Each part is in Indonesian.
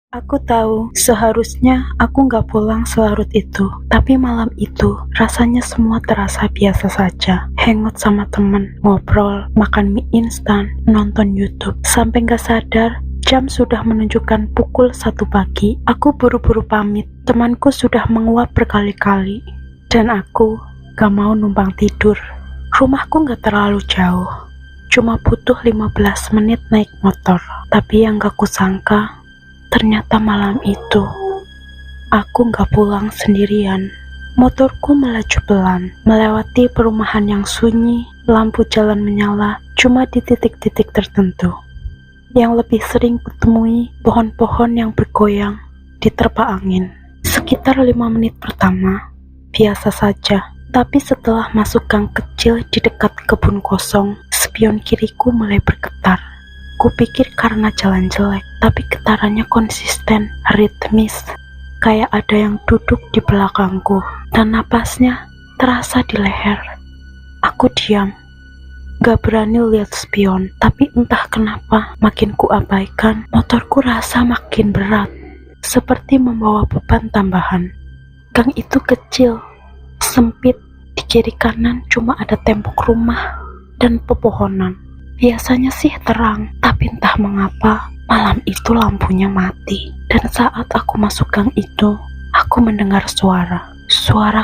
Aku tahu, seharusnya aku nggak pulang selarut itu. Tapi malam itu, rasanya semua terasa biasa saja. Hangout sama temen, ngobrol, makan mie instan, nonton YouTube. Sampai nggak sadar, jam sudah menunjukkan pukul 1 pagi. Aku buru-buru pamit. Temanku sudah menguap berkali-kali. Dan aku nggak mau numpang tidur. Rumahku nggak terlalu jauh. Cuma butuh 15 menit naik motor. Tapi yang gak kusangka, ternyata malam itu, aku gak pulang sendirian. Motorku melaju pelan, melewati perumahan yang sunyi, lampu jalan menyala cuma di titik-titik tertentu. Yang lebih sering kutemui pohon-pohon yang bergoyang diterpa angin. Sekitar 5 menit pertama, biasa saja. Tapi setelah masuk gang kecil di dekat kebun kosong, spion kiriku mulai bergetar. Kupikir karena jalan jelek, tapi getarannya konsisten, ritmis. Kayak ada yang duduk di belakangku, dan napasnya terasa di leher. Aku diam, gak berani lihat spion, tapi entah kenapa makin kuabaikan, motorku rasa makin berat, seperti membawa beban tambahan. Gang itu kecil, sempit, di kiri kanan cuma ada tembok rumah dan pepohonan. Biasanya sih terang, tapi entah mengapa malam itu lampunya mati. Dan saat aku masuk gang itu, aku mendengar suara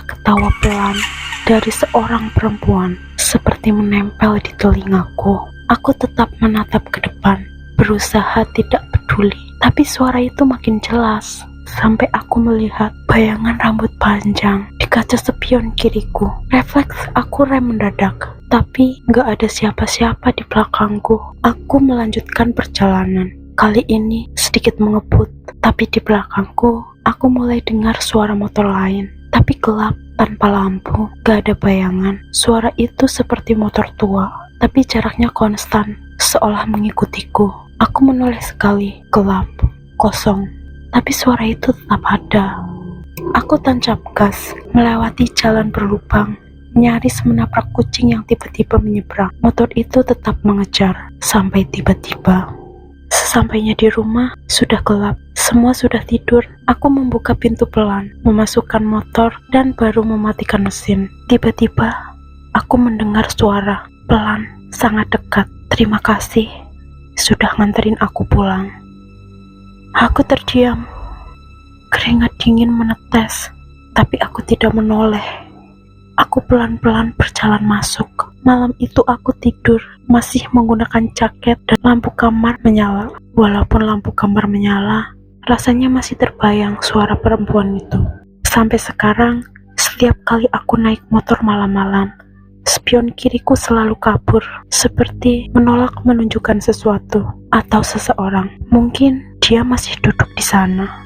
ketawa pelan dari seorang perempuan, seperti menempel di telingaku. Aku tetap menatap ke depan, berusaha tidak peduli, tapi suara itu makin jelas. Sampai aku melihat bayangan rambut panjang di kaca spion kiriku. Refleks aku rem mendadak, tapi gak ada siapa-siapa di belakangku. Aku melanjutkan perjalanan. Kali ini sedikit mengebut, tapi di belakangku aku mulai dengar suara motor lain. Tapi gelap, tanpa lampu, gak ada bayangan. Suara itu seperti motor tua, tapi jaraknya konstan, seolah mengikutiku. Aku menoleh sekali, gelap, kosong. Tapi suara itu tetap ada. Aku tancap gas, melewati jalan berlubang, nyaris menabrak kucing yang tiba-tiba menyeberang. Motor itu tetap mengejar, sampai tiba-tiba. Sesampainya di rumah, sudah gelap, semua sudah tidur. Aku membuka pintu pelan, memasukkan motor, dan baru mematikan mesin. Tiba-tiba, aku mendengar suara, pelan, sangat dekat. Terima kasih, sudah nganterin aku pulang. Aku terdiam, keringat dingin menetes, tapi aku tidak menoleh. Aku pelan-pelan berjalan masuk. Malam itu aku tidur, masih menggunakan jaket dan lampu kamar menyala. Walaupun lampu kamar menyala, rasanya masih terbayang suara perempuan itu. Sampai sekarang, setiap kali aku naik motor malam-malam, spion kiriku selalu kabur, seperti menolak menunjukkan sesuatu atau seseorang. Mungkin dia masih duduk di sana.